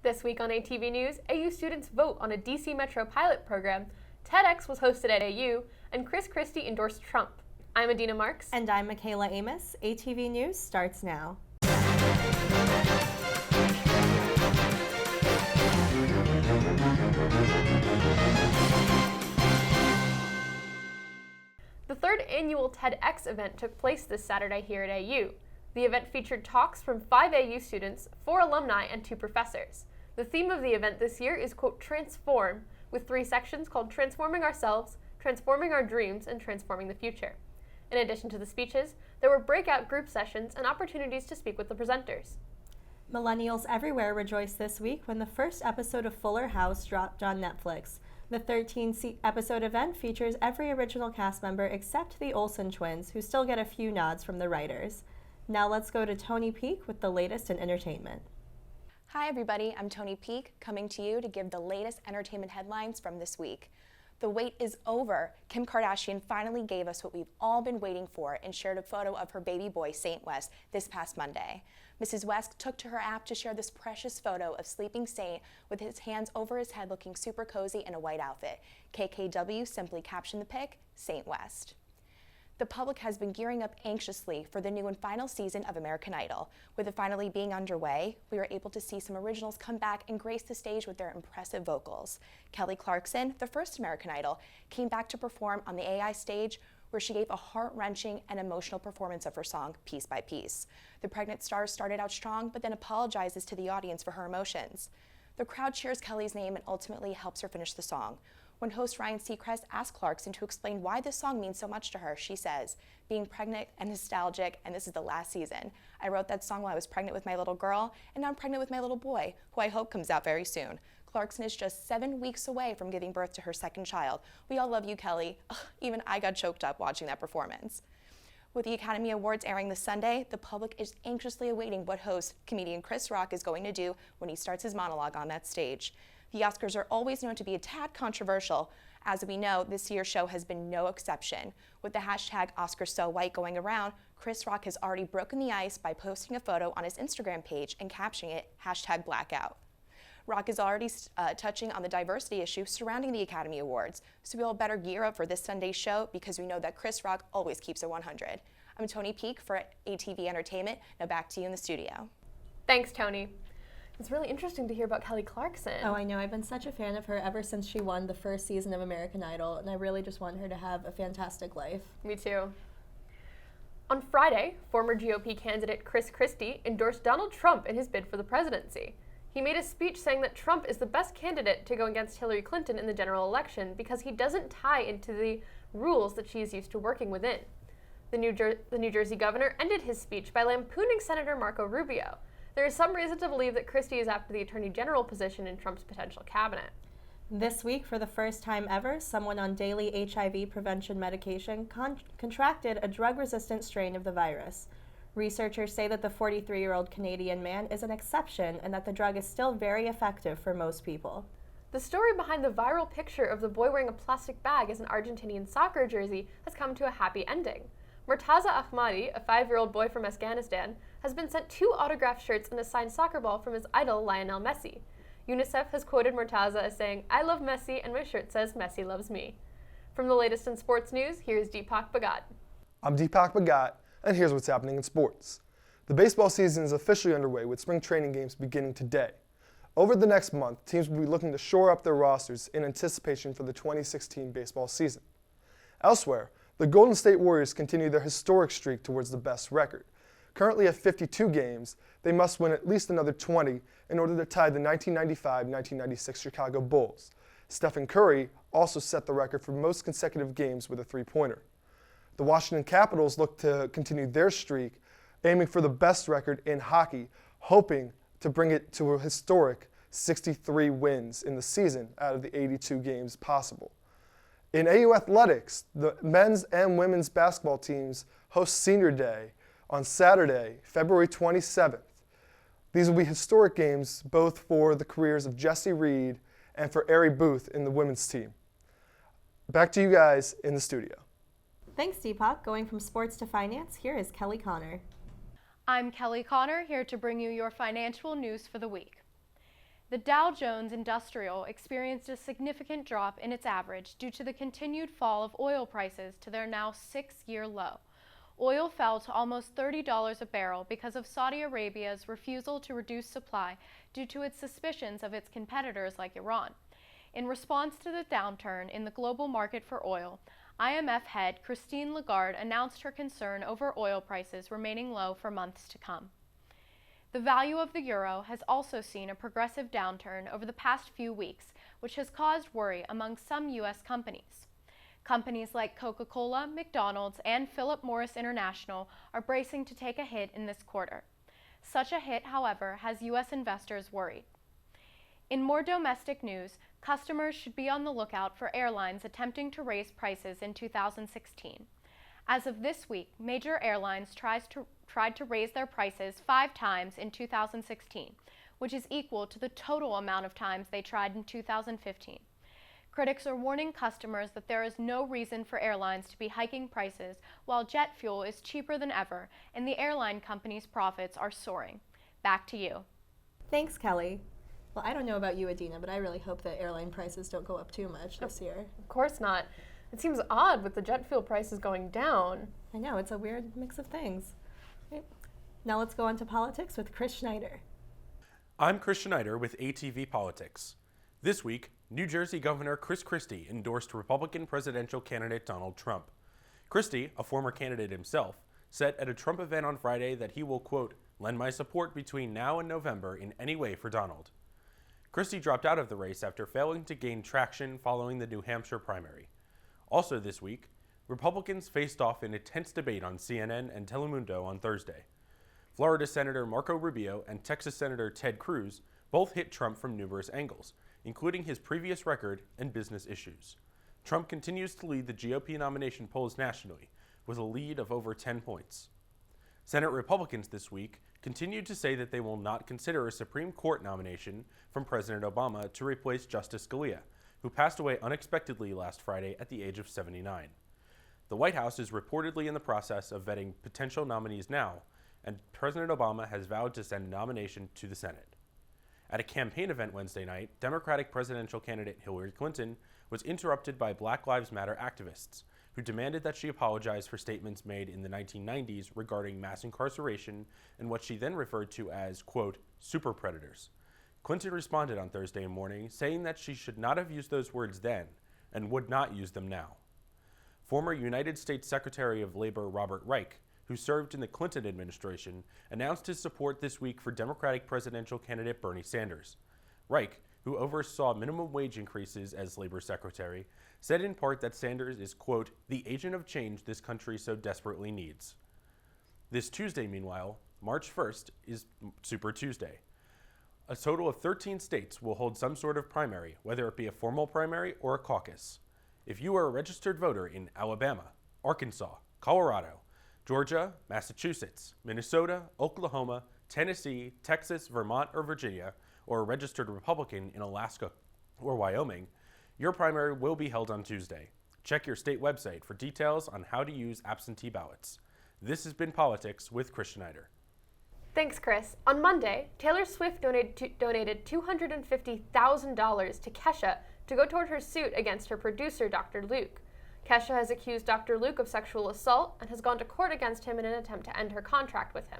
This week on ATV News, AU students vote on a DC Metro pilot program, TEDx was hosted at AU, and Chris Christie endorsed Trump. I'm Adina Marks. And I'm Michaela Amos. ATV News starts now. The third annual TEDx event took place this Saturday here at AU. The event featured talks from 5 AU students, 4 alumni, and 2 professors. The theme of the event this year is, quote, transform, with 3 sections called Transforming Ourselves, Transforming Our Dreams, and Transforming the Future. In addition to the speeches, there were breakout group sessions and opportunities to speak with the presenters. Millennials everywhere rejoiced this week when the first episode of Fuller House dropped on Netflix. The 13-episode event features every original cast member except the Olsen twins, who still get a few nods from the writers. Now let's go to Tony Peak with the latest in entertainment. Hi everybody, I'm Tony Peak, coming to you to give the latest entertainment headlines from this week. The wait is over. Kim Kardashian finally gave us what we've all been waiting for and shared a photo of her baby boy, Saint West, this past Monday. Mrs. West took to her app to share this precious photo of sleeping Saint with his hands over his head looking super cozy in a white outfit. KKW simply captioned the pic, Saint West. The public has been gearing up anxiously for the new and final season of American Idol. With it finally being underway, we were able to see some originals come back and grace the stage with their impressive vocals. Kelly Clarkson, the first American Idol, came back to perform on the AI stage, where she gave a heart-wrenching and emotional performance of her song, Piece by Piece. The pregnant star started out strong, but then apologizes to the audience for her emotions. The crowd cheers Kelly's name and ultimately helps her finish the song. When host Ryan Seacrest asked Clarkson to explain why this song means so much to her, she says, being pregnant and nostalgic, and this is the last season. I wrote that song while I was pregnant with my little girl, and now I'm pregnant with my little boy, who I hope comes out very soon. Clarkson is just 7 weeks away from giving birth to her second child. We all love you, Kelly. Ugh, even I got choked up watching that performance. With the Academy Awards airing this Sunday, the public is anxiously awaiting what host, comedian Chris Rock, is going to do when he starts his monologue on that stage. The Oscars are always known to be a tad controversial. As we know, this year's show has been no exception. With the hashtag #OscarsSoWhite going around, Chris Rock has already broken the ice by posting a photo on his Instagram page and captioning it #blackout. Rock is already touching on the diversity issue surrounding the Academy Awards, so we all better gear up for this Sunday's show because we know that Chris Rock always keeps it 100. I'm Tony Peak for ATV Entertainment. Now back to you in the studio. Thanks, Tony. It's really interesting to hear about Kelly Clarkson. Oh, I know. I've been such a fan of her ever since she won the first season of American Idol, and I really just want her to have a fantastic life. Me too. On Friday, former GOP candidate Chris Christie endorsed Donald Trump in his bid for the presidency. He made a speech saying that Trump is the best candidate to go against Hillary Clinton in the general election because he doesn't tie into the rules that she is used to working within. The New Jersey governor ended his speech by lampooning Senator Marco Rubio. There is some reason to believe that Christie is after the Attorney General position in Trump's potential cabinet. This week, for the first time ever, someone on daily HIV prevention medication contracted a drug-resistant strain of the virus. Researchers say that the 43-year-old Canadian man is an exception and that the drug is still very effective for most people. The story behind the viral picture of the boy wearing a plastic bag as an Argentinian soccer jersey has come to a happy ending. Murtaza Ahmadi, a 5-year-old boy from Afghanistan, has been sent 2 autographed shirts and a signed soccer ball from his idol, Lionel Messi. UNICEF has quoted Murtaza as saying, "I love Messi and my shirt says Messi loves me." From the latest in sports news, here's Deepak Bhagat. I'm Deepak Bhagat, and here's what's happening in sports. The baseball season is officially underway with spring training games beginning today. Over the next month, teams will be looking to shore up their rosters in anticipation for the 2016 baseball season. Elsewhere, the Golden State Warriors continue their historic streak towards the best record. Currently at 52 games, they must win at least another 20 in order to tie the 1995-1996 Chicago Bulls. Stephen Curry also set the record for most consecutive games with a three-pointer. The Washington Capitals look to continue their streak, aiming for the best record in hockey, hoping to bring it to a historic 63 wins in the season out of the 82 games possible. In AU athletics, the men's and women's basketball teams host Senior Day on Saturday, February 27th. These will be historic games both for the careers of Jesse Reed and for Ari Booth in the women's team. Back to you guys in the studio. Thanks, Deepak. Going from sports to finance, here is Kelly Connor. I'm Kelly Connor, here to bring you your financial news for the week. The Dow Jones Industrial experienced a significant drop in its average due to the continued fall of oil prices to their now 6-year low. Oil fell to almost $30 a barrel because of Saudi Arabia's refusal to reduce supply due to its suspicions of its competitors like Iran. In response to the downturn in the global market for oil, IMF head Christine Lagarde announced her concern over oil prices remaining low for months to come. The value of the euro has also seen a progressive downturn over the past few weeks, which has caused worry among some U.S. companies. Companies like Coca-Cola, McDonald's, and Philip Morris International are bracing to take a hit in this quarter. Such a hit, however, has U.S. investors worried. In more domestic news, customers should be on the lookout for airlines attempting to raise prices in 2016. As of this week, major airlines tried to raise their prices 5 times in 2016, which is equal to the total amount of times they tried in 2015. Critics are warning customers that there is no reason for airlines to be hiking prices while jet fuel is cheaper than ever and the airline company's profits are soaring. Back to you. Thanks, Kelly. Well, I don't know about you, Adina, but I really hope that airline prices don't go up too much this year. Of course not. It seems odd with the jet fuel prices going down. I know, it's a weird mix of things. Right. Now let's go on to politics with Chris Schneider. I'm Chris Schneider with ATV Politics. This week, New Jersey Governor Chris Christie endorsed Republican presidential candidate Donald Trump. Christie, a former candidate himself, said at a Trump event on Friday that he will, quote, lend my support between now and November in any way for Donald. Christie dropped out of the race after failing to gain traction following the New Hampshire primary. Also this week, Republicans faced off in a tense debate on CNN and Telemundo on Thursday. Florida Senator Marco Rubio and Texas Senator Ted Cruz both hit Trump from numerous angles, including his previous record and business issues. Trump continues to lead the GOP nomination polls nationally, with a lead of over 10 points. Senate Republicans this week continued to say that they will not consider a Supreme Court nomination from President Obama to replace Justice Scalia, who passed away unexpectedly last Friday at the age of 79. The White House is reportedly in the process of vetting potential nominees now, and President Obama has vowed to send a nomination to the Senate. At a campaign event Wednesday night, Democratic presidential candidate Hillary Clinton was interrupted by Black Lives Matter activists, who demanded that she apologize for statements made in the 1990s regarding mass incarceration and what she then referred to as, quote, super predators. Clinton responded on Thursday morning, saying that she should not have used those words then and would not use them now. Former United States Secretary of Labor Robert Reich, who served in the Clinton administration, announced his support this week for Democratic presidential candidate Bernie Sanders. Reich, who oversaw minimum wage increases as labor secretary, said in part that Sanders is, quote, the agent of change this country so desperately needs. This Tuesday, meanwhile, March 1st, is Super Tuesday. A total of 13 states will hold some sort of primary, whether it be a formal primary or a caucus. If you are a registered voter in Alabama, Arkansas, Colorado, Georgia, Massachusetts, Minnesota, Oklahoma, Tennessee, Texas, Vermont, or Virginia, or a registered Republican in Alaska or Wyoming, your primary will be held on Tuesday. Check your state website for details on how to use absentee ballots. This has been Politics with Chris Schneider. Thanks, Chris. On Monday, Taylor Swift donated $250,000 to Kesha to go toward her suit against her producer, Dr. Luke. Kesha has accused Dr. Luke of sexual assault and has gone to court against him in an attempt to end her contract with him.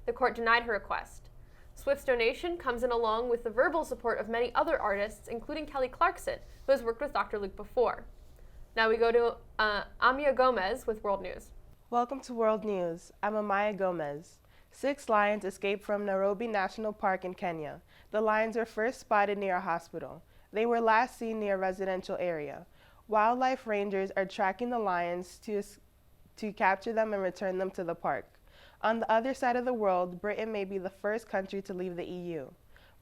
The court denied her request. Swift's donation comes in along with the verbal support of many other artists, including Kelly Clarkson, who has worked with Dr. Luke before. Now we go to Amaya Gomez with World News. Welcome to World News. I'm Amaya Gomez. 6 lions escaped from Nairobi National Park in Kenya. The lions were first spotted near a hospital. They were last seen near a residential area. Wildlife rangers are tracking the lions to capture them and return them to the park. On the other side of the world, Britain may be the first country to leave the EU.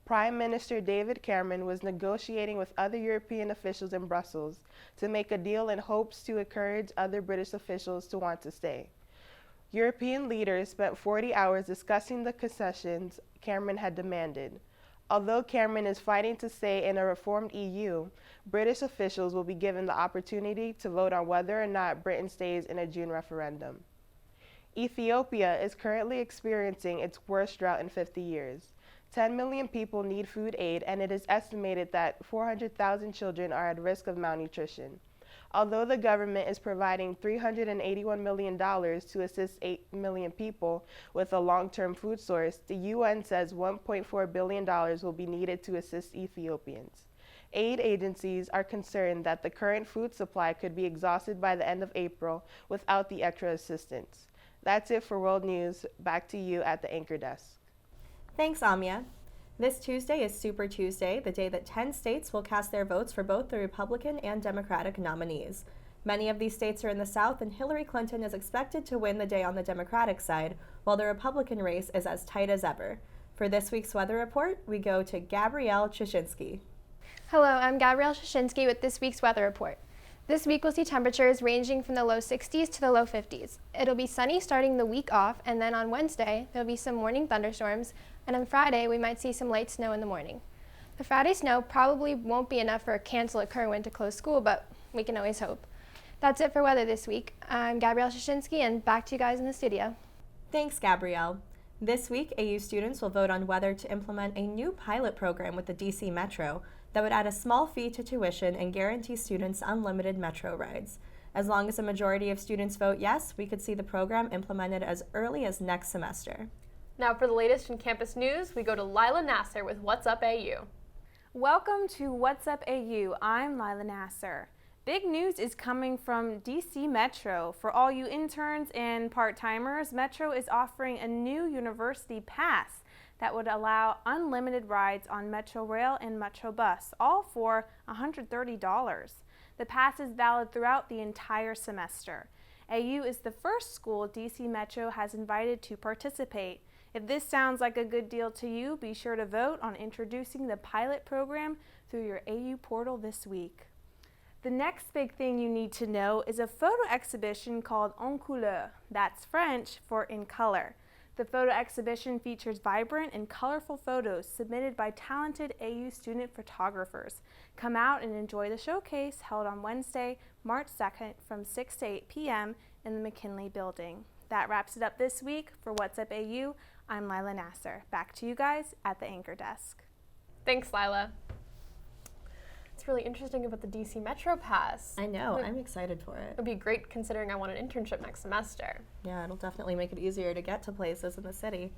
Prime Minister David Cameron was negotiating with other European officials in Brussels to make a deal in hopes to encourage other British officials to want to stay. European leaders spent 40 hours discussing the concessions Cameron had demanded. Although Cameron is fighting to stay in a reformed EU, British officials will be given the opportunity to vote on whether or not Britain stays in a June referendum. Ethiopia is currently experiencing its worst drought in 50 years. 10 million people need food aid, and it is estimated that 400,000 children are at risk of malnutrition. Although the government is providing $381 million to assist 8 million people with a long-term food source, the UN says $1.4 billion will be needed to assist Ethiopians. Aid agencies are concerned that the current food supply could be exhausted by the end of April without the extra assistance. That's it for World News. Back to you at the anchor desk. Thanks, Amia. This Tuesday is Super Tuesday, the day that 10 states will cast their votes for both the Republican and Democratic nominees. Many of these states are in the South, and Hillary Clinton is expected to win the day on the Democratic side, while the Republican race is as tight as ever. For this week's weather report, we go to Gabrielle Chashinsky. Hello, I'm Gabrielle Shashinsky with this week's weather report. This week we'll see temperatures ranging from the low 60s to the low 50s. It'll be sunny starting the week off, and then on Wednesday there'll be some morning thunderstorms, and on Friday we might see some light snow in the morning. The Friday snow probably won't be enough for Cancel at Kerwin to close school, but we can always hope. That's it for weather this week. I'm Gabrielle Shashinsky, and back to you guys in the studio. Thanks, Gabrielle. This week, AU students will vote on whether to implement a new pilot program with the DC Metro that would add a small fee to tuition and guarantee students unlimited Metro rides. As long as a majority of students vote yes, we could see the program implemented as early as next semester. Now for the latest in campus news, we go to Lila Nasser with What's Up AU. Welcome to What's Up AU. I'm Lila Nasser. Big news is coming from DC Metro. For all you interns and part-timers, Metro is offering a new university pass that would allow unlimited rides on Metro Rail and Metro Bus, all for $130. The pass is valid throughout the entire semester. AU is the first school DC Metro has invited to participate. If this sounds like a good deal to you, be sure to vote on introducing the pilot program through your AU portal this week. The next big thing you need to know is a photo exhibition called En Couleur. That's French for in color. The photo exhibition features vibrant and colorful photos submitted by talented AU student photographers. Come out and enjoy the showcase held on Wednesday, March 2nd from 6 to 8 p.m. in the McKinley building. That wraps it up this week. For What's Up AU, I'm Lila Nasser. Back to you guys at the anchor desk. Thanks, Lila. It's really interesting about the DC Metro Pass. I know, I'm excited for it. It'd be great considering I want an internship next semester. Yeah, it'll definitely make it easier to get to places in the city.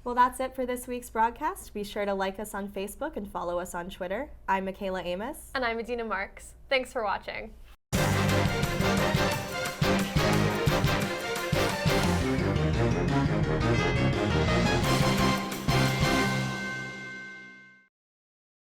Well, that's it for this week's broadcast. Be sure to like us on Facebook and follow us on Twitter. I'm Michaela Amos. And I'm Adina Marks. Thanks for watching.